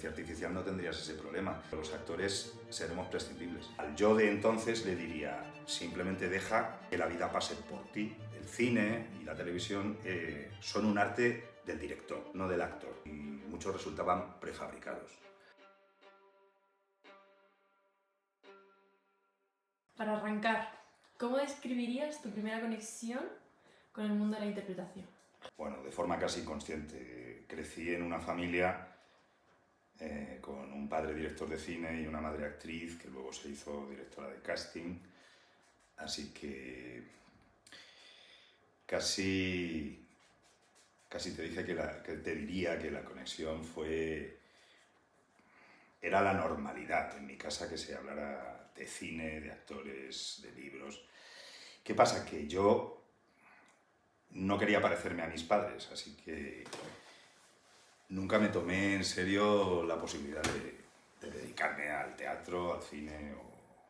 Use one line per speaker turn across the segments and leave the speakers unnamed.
inteligencia artificial no tendrías ese problema. Los actores seremos prescindibles. Al yo de entonces le diría, simplemente deja que la vida pase por ti. El cine y la televisión son un arte del director, no del actor. Y muchos resultaban prefabricados.
Para arrancar, ¿cómo describirías tu primera conexión con el mundo de la interpretación?
Bueno, de forma casi inconsciente. Crecí en una familia con un padre director de cine y una madre actriz que luego se hizo directora de casting. Así que casi te dije que te diría que la conexión era la normalidad en mi casa, que se hablara de cine, de actores, de libros. ¿Qué pasa? Que yo no quería parecerme a mis padres, así que nunca me tomé en serio la posibilidad de dedicarme al teatro, al cine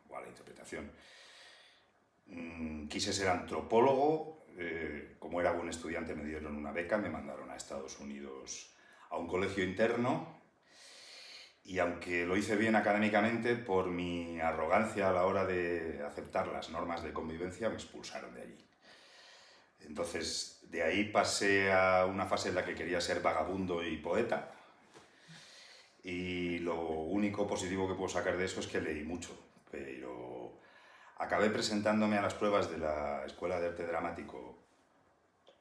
o a la interpretación. Quise ser antropólogo, como era buen estudiante me dieron una beca, me mandaron a Estados Unidos a un colegio interno y aunque lo hice bien académicamente, por mi arrogancia a la hora de aceptar las normas de convivencia me expulsaron de allí. Entonces, de ahí pasé a una fase en la que quería ser vagabundo y poeta. Y lo único positivo que puedo sacar de eso es que leí mucho. Pero acabé presentándome a las pruebas de la Escuela de Arte Dramático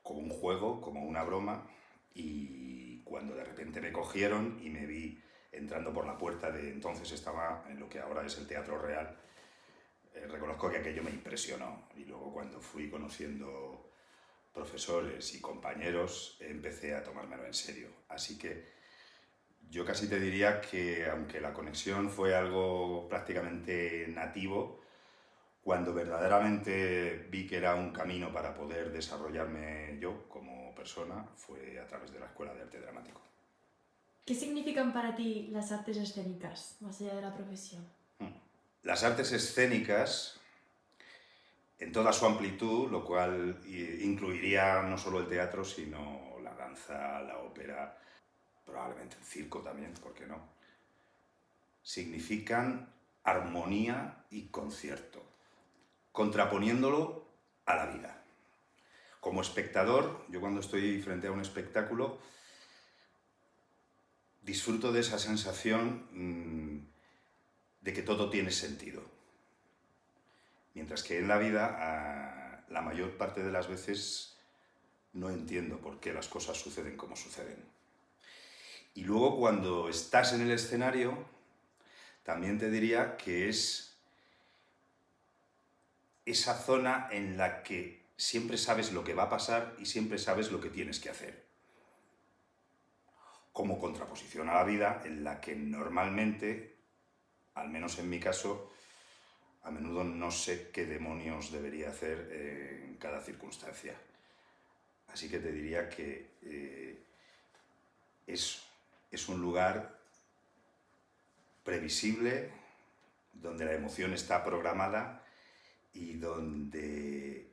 como un juego, como una broma. Y cuando de repente me cogieron y me vi entrando por la puerta de entonces estaba en lo que ahora es el Teatro Real, reconozco que aquello me impresionó. Y luego cuando fui conociendo profesores y compañeros, empecé a tomármelo en serio. Así que yo casi te diría que, aunque la conexión fue algo prácticamente nativo, cuando verdaderamente vi que era un camino para poder desarrollarme yo como persona, fue a través de la Escuela de Arte Dramático.
¿Qué significan para ti las artes escénicas, más allá de la profesión?
Las artes escénicas, en toda su amplitud, lo cual incluiría no solo el teatro, sino la danza, la ópera, probablemente el circo también, ¿por qué no? Significan armonía y concierto, contraponiéndolo a la vida. Como espectador, yo cuando estoy frente a un espectáculo, disfruto de esa sensación de que todo tiene sentido. Mientras que en la vida, la mayor parte de las veces, no entiendo por qué las cosas suceden como suceden. Y luego cuando estás en el escenario, también te diría que es esa zona en la que siempre sabes lo que va a pasar y siempre sabes lo que tienes que hacer. Como contraposición a la vida, en la que normalmente, al menos en mi caso, a menudo no sé qué demonios debería hacer en cada circunstancia. Así que te diría que es un lugar previsible, donde la emoción está programada y donde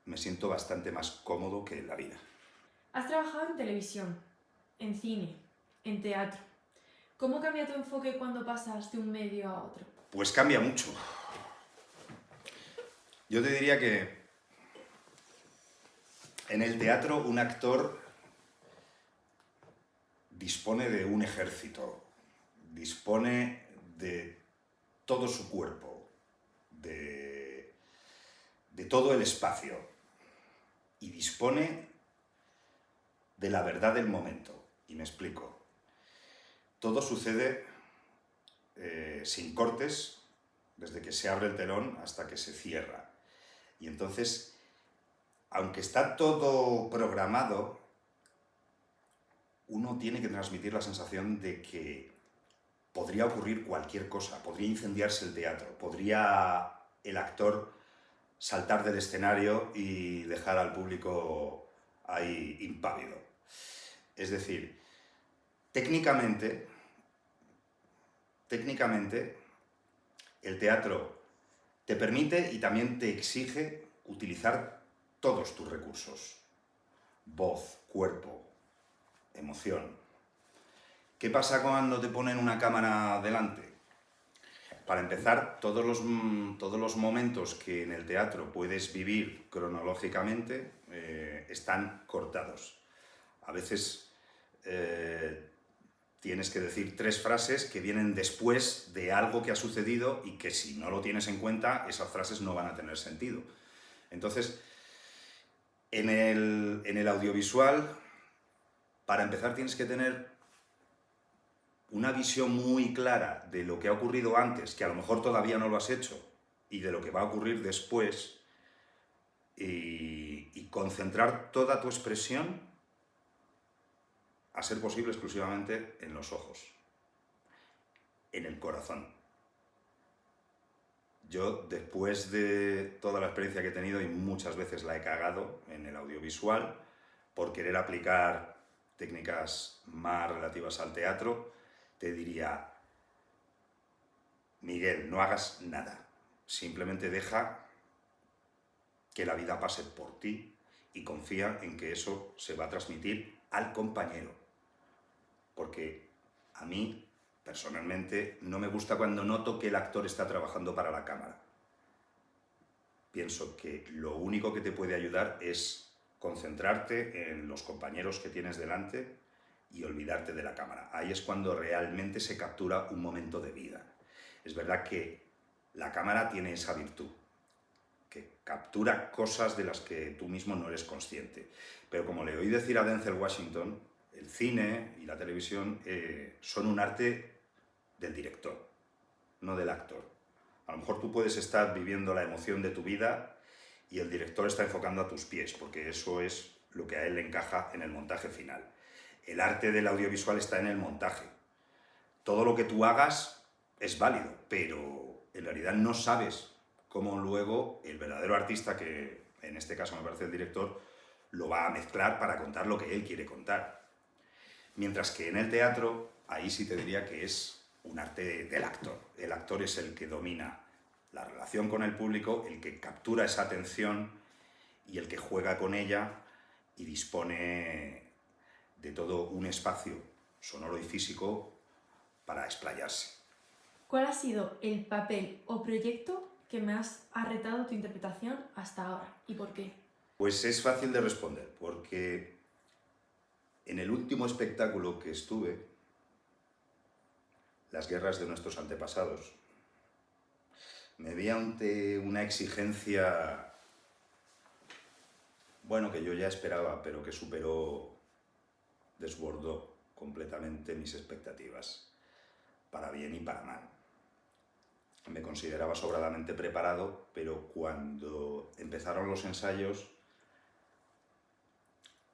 me siento bastante más cómodo que en la vida.
Has trabajado en televisión, en cine, en teatro. ¿Cómo cambia tu enfoque cuando pasas de un medio a otro?
Pues cambia mucho. Yo te diría que en el teatro un actor dispone de un ejército, dispone de todo su cuerpo, de todo el espacio y dispone de la verdad del momento. Y me explico. Todo sucede sin cortes, desde que se abre el telón hasta que se cierra. Y entonces, aunque está todo programado, uno tiene que transmitir la sensación de que podría ocurrir cualquier cosa, podría incendiarse el teatro, podría el actor saltar del escenario y dejar al público ahí impávido. Es decir, técnicamente, el teatro te permite y también te exige utilizar todos tus recursos: voz, cuerpo, emoción. ¿Qué pasa cuando te ponen una cámara delante? Para empezar, todos los momentos que en el teatro puedes vivir cronológicamente están cortados. A veces tienes que decir 3 frases que vienen después de algo que ha sucedido y que si no lo tienes en cuenta, esas frases no van a tener sentido. Entonces, en el audiovisual, para empezar tienes que tener una visión muy clara de lo que ha ocurrido antes, que a lo mejor todavía no lo has hecho, y de lo que va a ocurrir después, y concentrar toda tu expresión, a ser posible exclusivamente en los ojos, en el corazón. Yo, después de toda la experiencia que he tenido, y muchas veces la he cagado en el audiovisual, por querer aplicar técnicas más relativas al teatro, te diría, Miguel, no hagas nada, simplemente deja que la vida pase por ti y confía en que eso se va a transmitir al compañero. Porque a mí, personalmente, no me gusta cuando noto que el actor está trabajando para la cámara. Pienso que lo único que te puede ayudar es concentrarte en los compañeros que tienes delante y olvidarte de la cámara. Ahí es cuando realmente se captura un momento de vida. Es verdad que la cámara tiene esa virtud, que captura cosas de las que tú mismo no eres consciente. Pero como le oí decir a Denzel Washington, el cine y la televisión son un arte del director, no del actor. A lo mejor tú puedes estar viviendo la emoción de tu vida y el director está enfocando a tus pies, porque eso es lo que a él le encaja en el montaje final. El arte del audiovisual está en el montaje. Todo lo que tú hagas es válido, pero en realidad no sabes cómo luego el verdadero artista, que en este caso me parece el director, lo va a mezclar para contar lo que él quiere contar. Mientras que en el teatro, ahí sí te diría que es un arte del actor. El actor es el que domina la relación con el público, el que captura esa atención y el que juega con ella y dispone de todo un espacio sonoro y físico para explayarse.
¿Cuál ha sido el papel o proyecto que más ha retado tu interpretación hasta ahora y por qué?
Pues es fácil de responder, porque en el último espectáculo que estuve, Las guerras de nuestros antepasados, me vi ante una exigencia, bueno, que yo ya esperaba, pero que desbordó completamente mis expectativas, para bien y para mal. Me consideraba sobradamente preparado, pero cuando empezaron los ensayos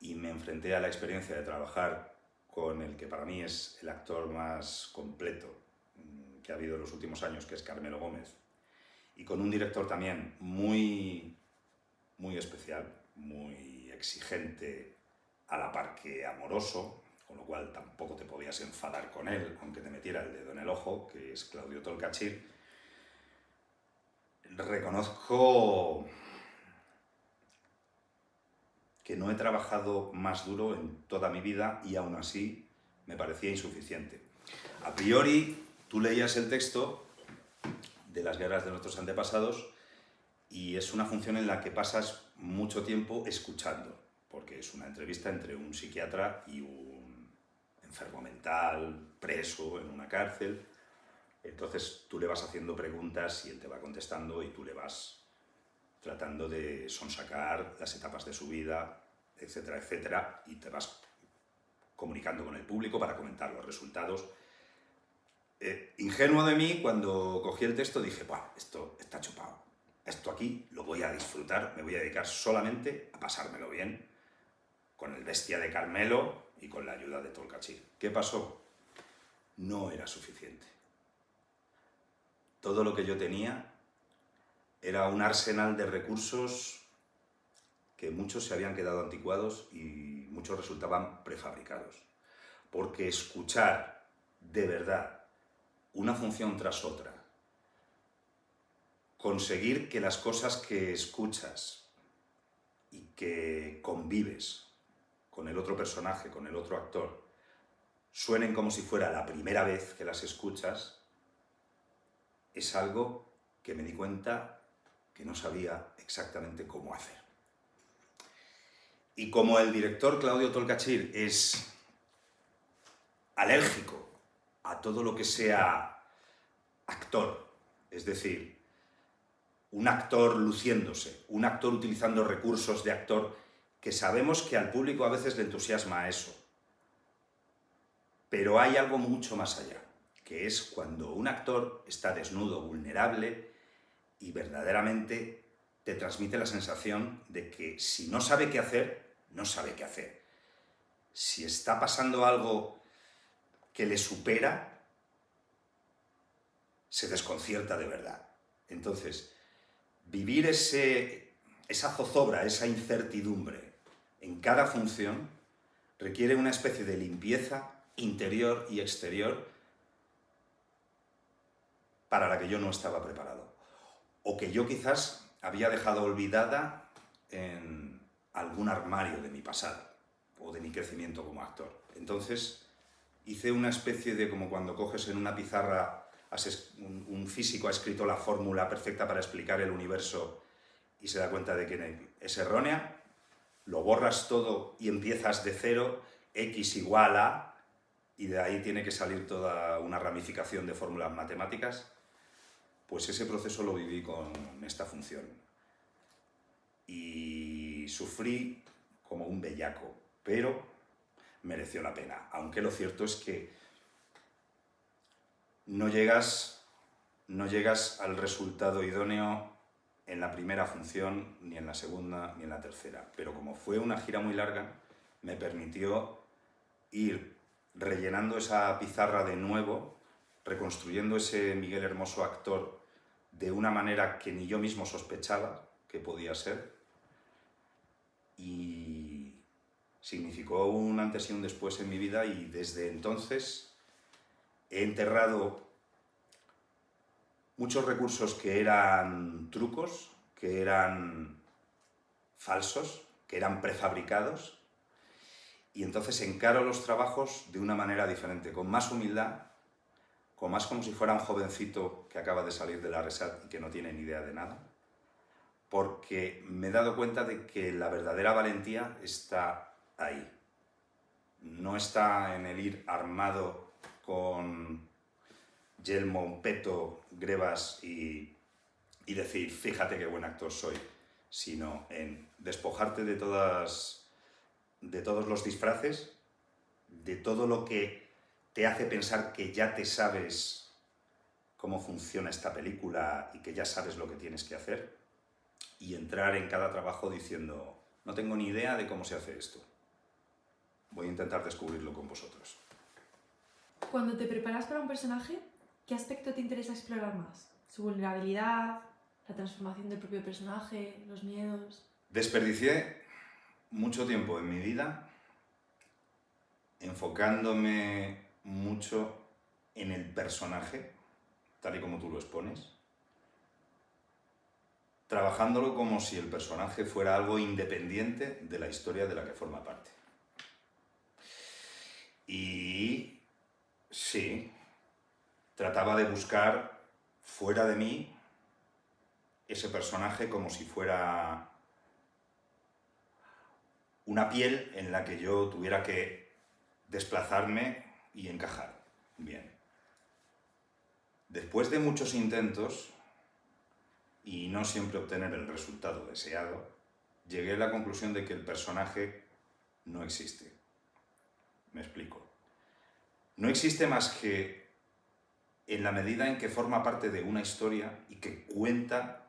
y me enfrenté a la experiencia de trabajar con el que para mí es el actor más completo que ha habido en los últimos años, que es Carmelo Gómez, y con un director también muy, muy especial, muy exigente, a la par que amoroso, con lo cual tampoco te podías enfadar con él, aunque te metiera el dedo en el ojo, que es Claudio Tolcachir. Reconozco que no he trabajado más duro en toda mi vida y aún así me parecía insuficiente. A priori, tú leías el texto de Las guerras de nuestros antepasados y es una función en la que pasas mucho tiempo escuchando, porque es una entrevista entre un psiquiatra y un enfermo mental, preso en una cárcel. Entonces tú le vas haciendo preguntas y él te va contestando y tú le vas tratando de sonsacar las etapas de su vida, etcétera, etcétera, y te vas comunicando con el público para comentar los resultados. Ingenuo de mí, cuando cogí el texto dije, ¡buah, esto está chupado! Esto aquí lo voy a disfrutar, me voy a dedicar solamente a pasármelo bien con el bestia de Carmelo y con la ayuda de Tolcachir. ¿Qué pasó? No era suficiente. Todo lo que yo tenía era un arsenal de recursos que muchos se habían quedado anticuados y muchos resultaban prefabricados. Porque escuchar de verdad una función tras otra, conseguir que las cosas que escuchas y que convives con el otro personaje, con el otro actor, suenen como si fuera la primera vez que las escuchas, es algo que me di cuenta que no sabía exactamente cómo hacer. Y como el director Claudio Tolcachir es alérgico a todo lo que sea actor, es decir, un actor luciéndose, un actor utilizando recursos de actor, que sabemos que al público a veces le entusiasma eso. Pero hay algo mucho más allá, que es cuando un actor está desnudo, vulnerable y verdaderamente te transmite la sensación de que si no sabe qué hacer, no sabe qué hacer. Si está pasando algo que le supera, se desconcierta de verdad. Entonces, vivir esa zozobra, esa incertidumbre en cada función requiere una especie de limpieza interior y exterior para la que yo no estaba preparado, o que yo quizás había dejado olvidada en algún armario de mi pasado o de mi crecimiento como actor. Entonces hice una especie de, como cuando coges en una pizarra, un físico ha escrito la fórmula perfecta para explicar el universo y se da cuenta de que es errónea, lo borras todo y empiezas de cero, x igual a, y de ahí tiene que salir toda una ramificación de fórmulas matemáticas. Pues ese proceso lo viví con esta función. Y sufrí como un bellaco, pero mereció la pena. Aunque lo cierto es que no llegas al resultado idóneo en la primera función, ni en la segunda, ni en la tercera. Pero como fue una gira muy larga, me permitió ir rellenando esa pizarra de nuevo, reconstruyendo ese Miguel Hermoso actor de una manera que ni yo mismo sospechaba que podía ser, y significó un antes y un después en mi vida, y desde entonces he enterrado muchos recursos que eran trucos, que eran falsos, que eran prefabricados, y entonces encaro los trabajos de una manera diferente, con más humildad, con más como si fuera un jovencito que acaba de salir de la RESAT y que no tiene ni idea de nada, porque me he dado cuenta de que la verdadera valentía está ahí. No está en el ir armado con yelmo, peto, grebas y decir, fíjate qué buen actor soy, sino en despojarte de todos los disfraces, de todo lo que te hace pensar que ya te sabes cómo funciona esta película y que ya sabes lo que tienes que hacer, y entrar en cada trabajo diciendo, no tengo ni idea de cómo se hace esto. Voy a intentar descubrirlo con vosotros.
Cuando te preparas para un personaje, ¿qué aspecto te interesa explorar más? ¿Su vulnerabilidad, la transformación del propio personaje, los miedos?
Desperdicié mucho tiempo en mi vida enfocándome mucho en el personaje, tal y como tú lo expones, trabajándolo como si el personaje fuera algo independiente de la historia de la que forma parte. Y sí, trataba de buscar fuera de mí ese personaje como si fuera una piel en la que yo tuviera que desplazarme y encajar. Bien. Después de muchos intentos, y no siempre obtener el resultado deseado, llegué a la conclusión de que el personaje no existe. Me explico. No existe más que en la medida en que forma parte de una historia y que cuenta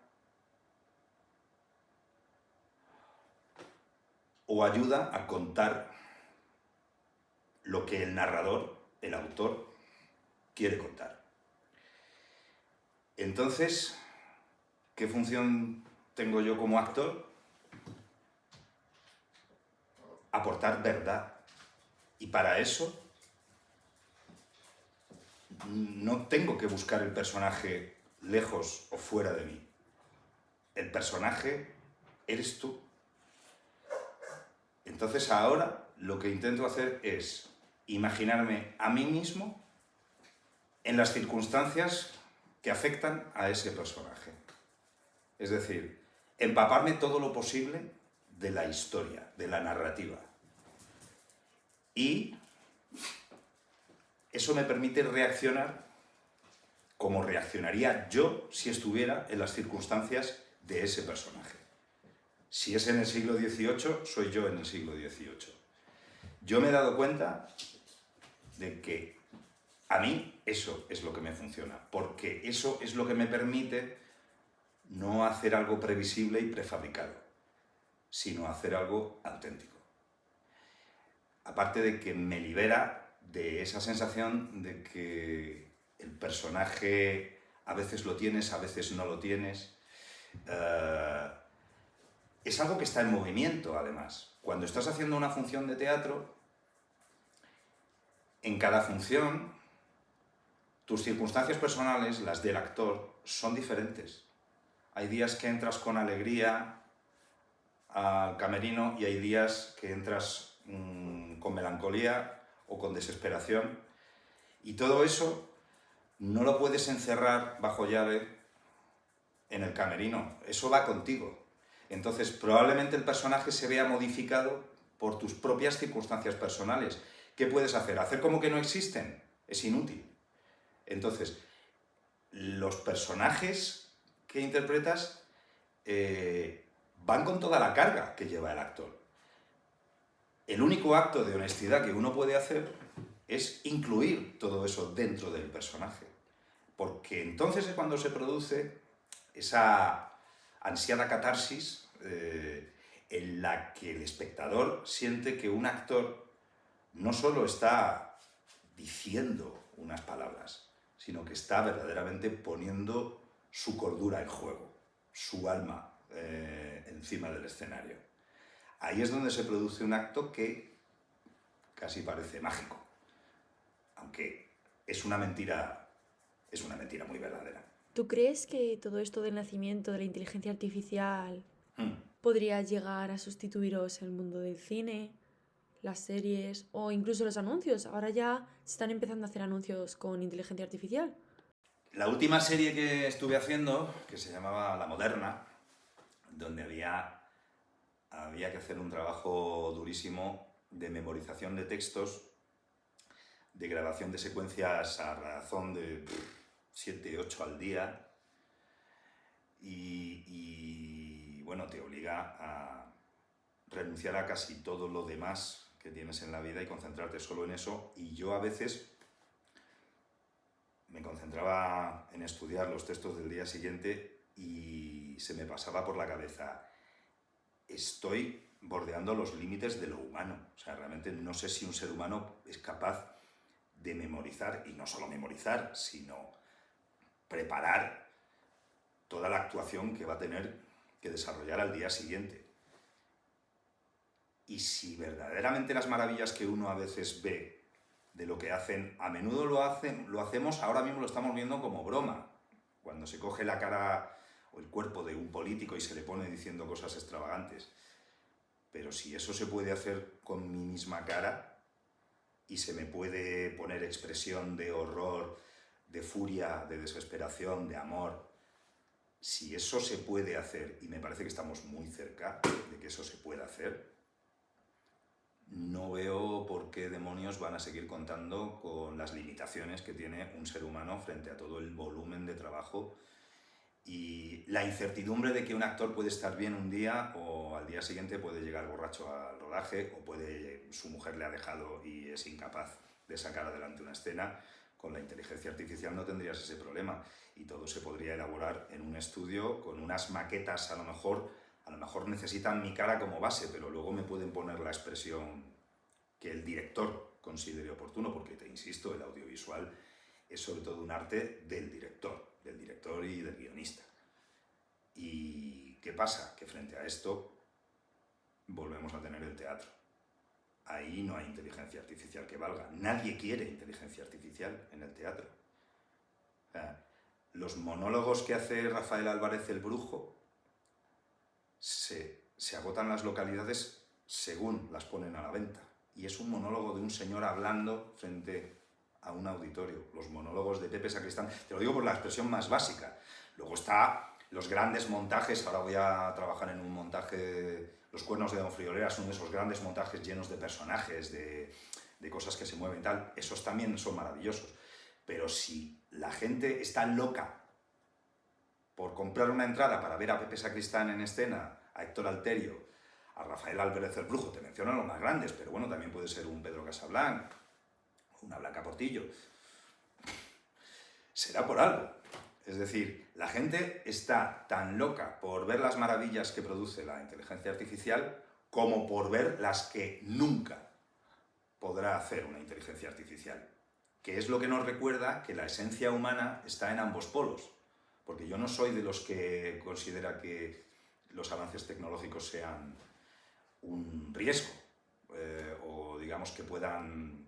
o ayuda a contar lo que el narrador, el autor, quiere contar. Entonces, ¿qué función tengo yo como actor? Aportar verdad. Y para eso no tengo que buscar el personaje lejos o fuera de mí. El personaje eres tú. Entonces ahora lo que intento hacer es imaginarme a mí mismo en las circunstancias que afectan a ese personaje. Es decir, empaparme todo lo posible de la historia, de la narrativa. Y eso me permite reaccionar como reaccionaría yo si estuviera en las circunstancias de ese personaje. Si es en el siglo XVIII, soy yo en el siglo XVIII. Yo me he dado cuenta de que a mí eso es lo que me funciona, porque eso es lo que me permite no hacer algo previsible y prefabricado, sino hacer algo auténtico. Aparte de que me libera de esa sensación de que el personaje a veces lo tienes, a veces no lo tienes. Es algo que está en movimiento, además. Cuando estás haciendo una función de teatro, en cada función, tus circunstancias personales, las del actor, son diferentes. Hay días que entras con alegría al camerino y hay días que entras con melancolía o con desesperación. Y todo eso no lo puedes encerrar bajo llave en el camerino. Eso va contigo. Entonces, probablemente el personaje se vea modificado por tus propias circunstancias personales. ¿Qué puedes hacer? ¿Hacer como que no existen? Es inútil. Entonces, los personajes que interpretas van con toda la carga que lleva el actor. El único acto de honestidad que uno puede hacer es incluir todo eso dentro del personaje. Porque entonces es cuando se produce esa ansiada catarsis en la que el espectador siente que un actor no solo está diciendo unas palabras, sino que está verdaderamente poniendo su cordura en juego, su alma encima del escenario. Ahí es donde se produce un acto que casi parece mágico, aunque es una mentira muy verdadera.
¿Tú crees que todo esto del nacimiento de la inteligencia artificial podría llegar a sustituiros el mundo del cine, las series o incluso los anuncios? Ahora ya se están empezando a hacer anuncios con inteligencia artificial.
La última serie que estuve haciendo, que se llamaba La Moderna, donde había que hacer un trabajo durísimo de memorización de textos, de grabación de secuencias a razón de 7, 8 al día, y bueno, te obliga a renunciar a casi todo lo demás que tienes en la vida y concentrarte solo en eso. Y yo a veces me concentraba en estudiar los textos del día siguiente y se me pasaba por la cabeza: estoy bordeando los límites de lo humano. O sea, realmente no sé si un ser humano es capaz de memorizar, y no solo memorizar, sino preparar toda la actuación que va a tener que desarrollar al día siguiente. Y si verdaderamente las maravillas que uno a veces ve de lo que hacen, a menudo lo hacemos, ahora mismo lo estamos viendo como broma. Cuando se coge la cara o el cuerpo de un político y se le pone diciendo cosas extravagantes. Pero si eso se puede hacer con mi misma cara y se me puede poner expresión de horror, de furia, de desesperación, de amor, si eso se puede hacer, y me parece que estamos muy cerca de que eso se pueda hacer, no veo por qué demonios van a seguir contando con las limitaciones que tiene un ser humano frente a todo el volumen de trabajo y la incertidumbre de que un actor puede estar bien un día o al día siguiente puede llegar borracho al rodaje, o su mujer le ha dejado y es incapaz de sacar adelante una escena. Con la inteligencia artificial no tendrías ese problema y todo se podría elaborar en un estudio con unas maquetas. A lo mejor necesitan mi cara como base, pero luego me pueden poner la expresión que el director considere oportuno, porque te insisto, el audiovisual es sobre todo un arte del director y del guionista. ¿Y qué pasa? Que frente a esto volvemos a tener el teatro. Ahí no hay inteligencia artificial que valga. Nadie quiere inteligencia artificial en el teatro. O sea, los monólogos que hace Rafael Álvarez el Brujo se agotan las localidades según las ponen a la venta. y es un monólogo de un señor hablando frente a un auditorio. Los monólogos de Pepe Sacristán, te lo digo por la expresión más básica. Luego está los grandes montajes, ahora voy a trabajar en un montaje, Los cuernos de Don Friolera, son esos grandes montajes llenos de personajes, de cosas que se mueven y tal, esos también son maravillosos. Pero si la gente está loca por comprar una entrada para ver a Pepe Sacristán en escena, a Héctor Alterio, a Rafael Álvarez el Brujo, te menciono los más grandes, pero bueno, también puede ser un Pedro Casablanc, una Blanca Portillo, será por algo. Es decir, la gente está tan loca por ver las maravillas que produce la inteligencia artificial como por ver las que nunca podrá hacer una inteligencia artificial, que es lo que nos recuerda que la esencia humana está en ambos polos, porque yo no soy de los que considera que los avances tecnológicos sean un riesgo, o digamos que puedan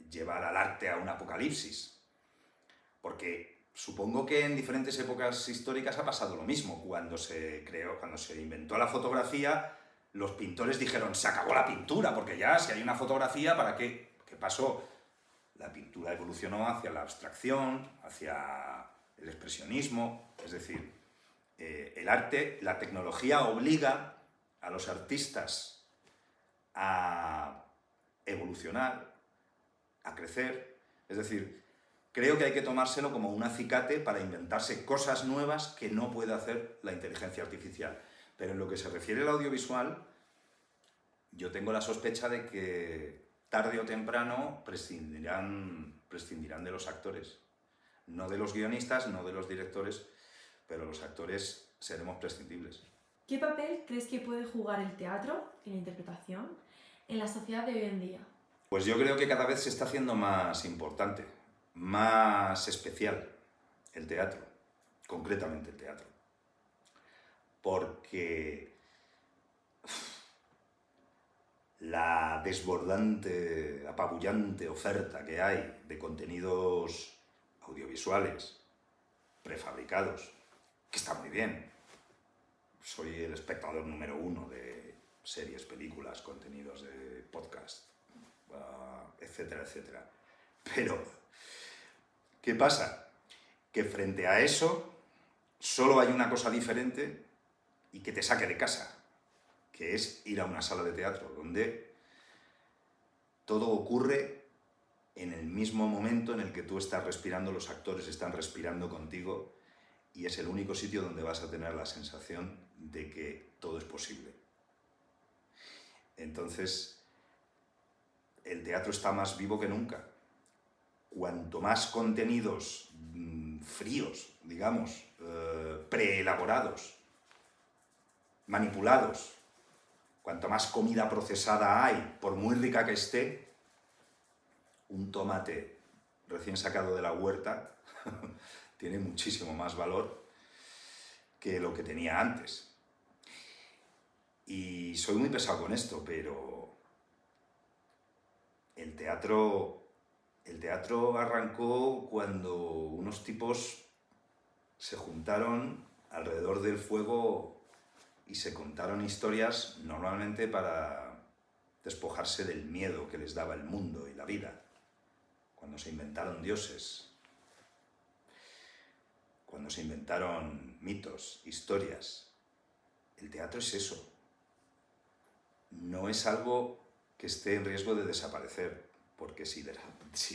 llevar al arte a un apocalipsis, porque supongo que en diferentes épocas históricas ha pasado lo mismo. Cuando se inventó la fotografía, los pintores dijeron, se acabó la pintura, porque ya si hay una fotografía, ¿para qué? ¿Qué pasó? La pintura evolucionó hacia la abstracción, hacia el expresionismo, es decir, el arte, la tecnología obliga a los artistas a evolucionar, a crecer, es decir, creo que hay que tomárselo como un acicate para inventarse cosas nuevas que no puede hacer la inteligencia artificial. Pero en lo que se refiere al audiovisual, yo tengo la sospecha de que tarde o temprano prescindirán de los actores. No de los guionistas, no de los directores, pero los actores seremos prescindibles.
¿Qué papel crees que puede jugar el teatro y la interpretación en la sociedad de hoy en día?
Pues yo creo que cada vez se está haciendo más importante, más especial el teatro, concretamente el teatro. Porque la desbordante, apabullante oferta que hay de contenidos audiovisuales prefabricados, que está muy bien. Soy el espectador número 1 de series, películas, contenidos de podcast, etcétera, etcétera. Pero, ¿qué pasa? Que frente a eso solo hay una cosa diferente y que te saque de casa, que es ir a una sala de teatro, donde todo ocurre en el mismo momento en el que tú estás respirando, los actores están respirando contigo, y es el único sitio donde vas a tener la sensación de que todo es posible. Entonces, el teatro está más vivo que nunca. Cuanto más contenidos fríos, digamos, preelaborados, manipulados, cuanto más comida procesada hay, por muy rica que esté, un tomate recién sacado de la huerta tiene muchísimo más valor que lo que tenía antes. Y soy muy pesado con esto, pero el teatro arrancó cuando unos tipos se juntaron alrededor del fuego y se contaron historias normalmente para despojarse del miedo que les daba el mundo y la vida. Cuando se inventaron dioses, cuando se inventaron mitos, historias. El teatro es eso. No es algo que esté en riesgo de desaparecer, porque si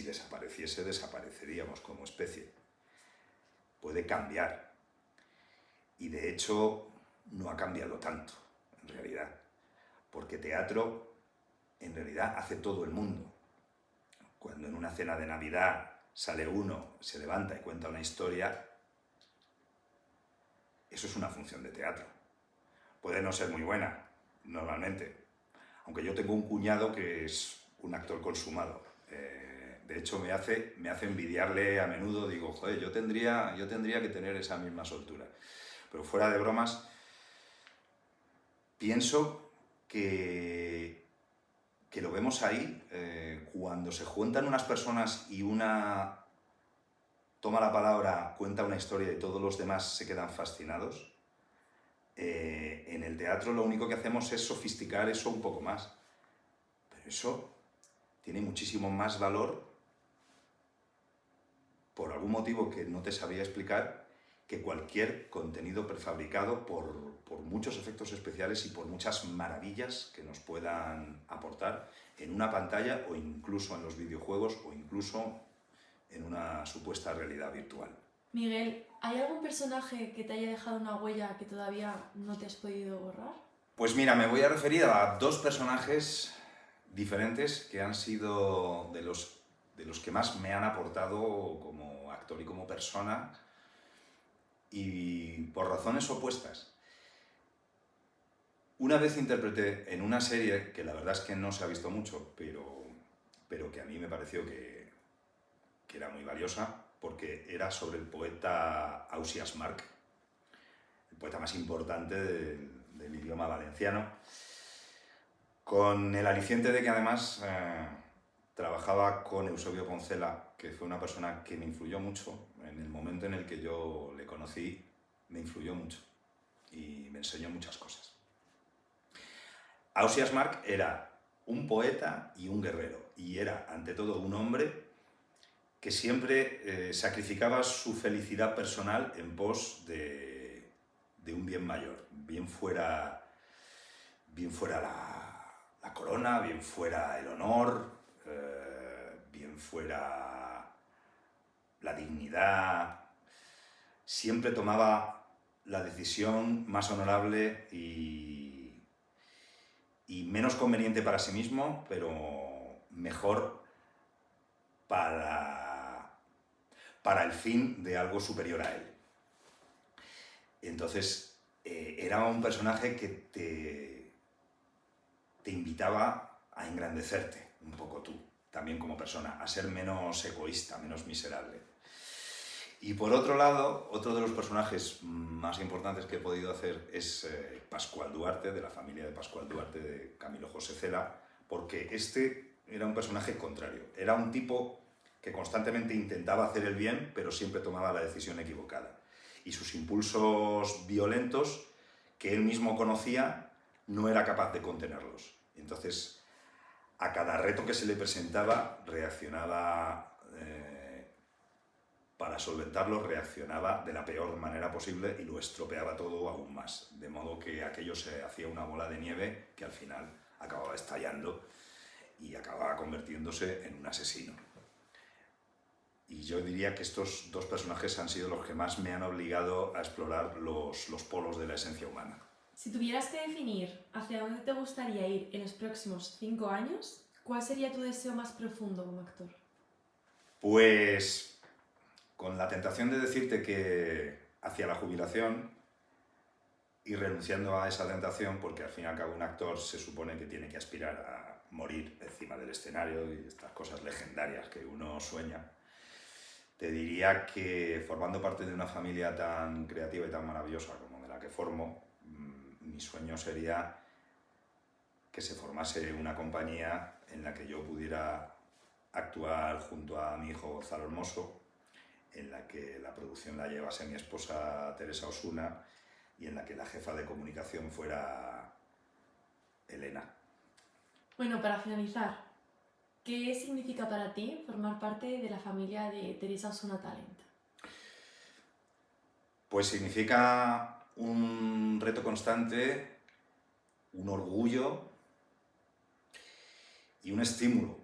desapareciese, desapareceríamos como especie. Puede cambiar. Y de hecho, no ha cambiado tanto, en realidad. Porque teatro, en realidad, hace todo el mundo. Cuando en una cena de Navidad sale uno, se levanta y cuenta una historia, eso es una función de teatro. Puede no ser muy buena, normalmente. Aunque yo tengo un cuñado que es un actor consumado. De hecho, me hace envidiarle a menudo. Digo, joder, yo tendría que tener esa misma soltura. Pero fuera de bromas, pienso que lo vemos ahí, cuando se juntan unas personas y una toma la palabra, cuenta una historia y todos los demás se quedan fascinados. En el teatro lo único que hacemos es sofisticar eso un poco más. Pero eso tiene muchísimo más valor, por algún motivo que no te sabría explicar, que cualquier contenido prefabricado por muchos efectos especiales y por muchas maravillas que nos puedan aportar en una pantalla o incluso en los videojuegos o incluso en una supuesta realidad virtual.
Miguel, ¿hay algún personaje que te haya dejado una huella que todavía no te has podido borrar?
Pues mira, me voy a referir a dos personajes diferentes que han sido de los que más me han aportado como actor y como persona, y por razones opuestas. Una vez interpreté en una serie que la verdad es que no se ha visto mucho, pero que a mí me pareció que era muy valiosa, porque era sobre el poeta Ausiàs March, el poeta más importante del idioma valenciano, con el aliciente de que además trabajaba con Eusebio Poncela, que fue una persona que me influyó mucho. En el momento en el que yo le conocí, me influyó mucho y me enseñó muchas cosas. Ausiàs March era un poeta y un guerrero, y era ante todo un hombre que siempre sacrificaba su felicidad personal en pos de un bien mayor, bien fuera la corona, bien fuera el honor, bien fuera la dignidad. Siempre tomaba la decisión más honorable y menos conveniente para sí mismo, pero mejor para el fin de algo superior a él. Entonces, era un personaje que te invitaba a engrandecerte un poco tú, también como persona, a ser menos egoísta, menos miserable. Y por otro lado, otro de los personajes más importantes que he podido hacer es Pascual Duarte, de la familia de Pascual Duarte, de Camilo José Cela, porque este era un personaje contrario. Era un tipo que constantemente intentaba hacer el bien, pero siempre tomaba la decisión equivocada. Y sus impulsos violentos, que él mismo conocía, no era capaz de contenerlos. Entonces, a cada reto que se le presentaba, reaccionaba, para solventarlo, reaccionaba de la peor manera posible y lo estropeaba todo aún más. De modo que aquello se hacía una bola de nieve que al final acababa estallando y acababa convirtiéndose en un asesino. Y yo diría que estos dos personajes han sido los que más me han obligado a explorar los polos de la esencia humana.
Si tuvieras que definir hacia dónde te gustaría ir en los próximos 5 años, ¿cuál sería tu deseo más profundo como actor?
Pues con la tentación de decirte que hacia la jubilación, y renunciando a esa tentación, porque al fin y al cabo un actor se supone que tiene que aspirar a morir encima del escenario y estas cosas legendarias que uno sueña, te diría que formando parte de una familia tan creativa y tan maravillosa como de la que formo, mi sueño sería que se formase una compañía en la que yo pudiera actuar junto a mi hijo Gonzalo Hermoso, en la que la producción la llevase mi esposa Teresa Osuna y en la que la jefa de comunicación fuera Elena.
Bueno, para finalizar, ¿qué significa para ti formar parte de la familia de Teresa Osuna Talent?
Pues significa un reto constante, un orgullo y un estímulo,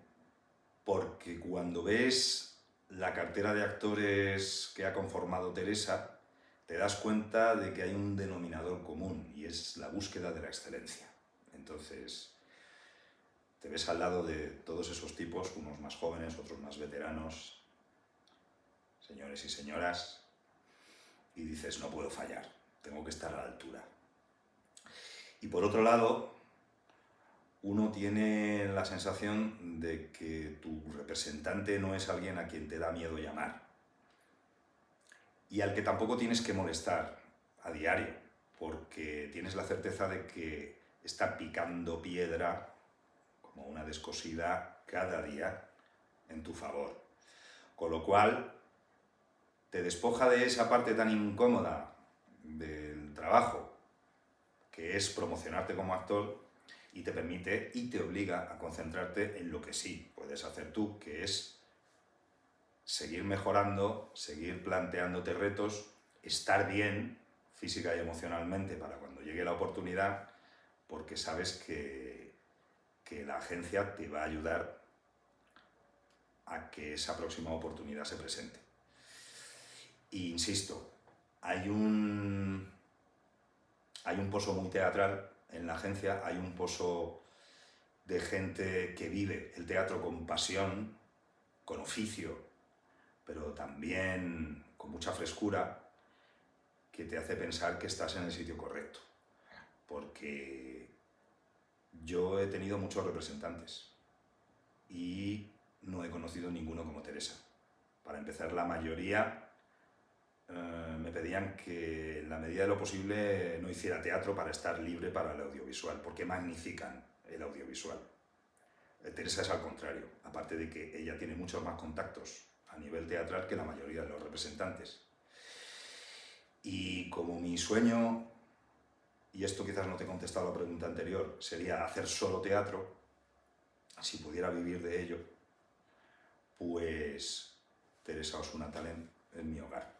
porque cuando ves la cartera de actores que ha conformado Teresa, te das cuenta de que hay un denominador común y es la búsqueda de la excelencia. Entonces, te ves al lado de todos esos tipos, unos más jóvenes, otros más veteranos, señores y señoras, y dices, no puedo fallar, tengo que estar a la altura. Y por otro lado, uno tiene la sensación de que tu representante no es alguien a quien te da miedo llamar y al que tampoco tienes que molestar a diario, porque tienes la certeza de que está picando piedra como una descosida cada día en tu favor. Con lo cual, te despoja de esa parte tan incómoda del trabajo, que es promocionarte como actor, y te permite y te obliga a concentrarte en lo que sí puedes hacer tú, que es seguir mejorando, seguir planteándote retos, estar bien física y emocionalmente para cuando llegue la oportunidad, porque sabes que la agencia te va a ayudar a que esa próxima oportunidad se presente. E insisto, hay un pozo muy teatral en la agencia, hay un pozo de gente que vive el teatro con pasión, con oficio, pero también con mucha frescura, que te hace pensar que estás en el sitio correcto. Porque yo he tenido muchos representantes y no he conocido ninguno como Teresa. Para empezar, la mayoría me pedían que en la medida de lo posible no hiciera teatro para estar libre para el audiovisual, porque magnifican el audiovisual. Teresa es al contrario, aparte de que ella tiene muchos más contactos a nivel teatral que la mayoría de los representantes. Y como mi sueño, y esto quizás no te he contestado a la pregunta anterior, sería hacer solo teatro, si pudiera vivir de ello, pues Teresa Osuna Talent es mi hogar.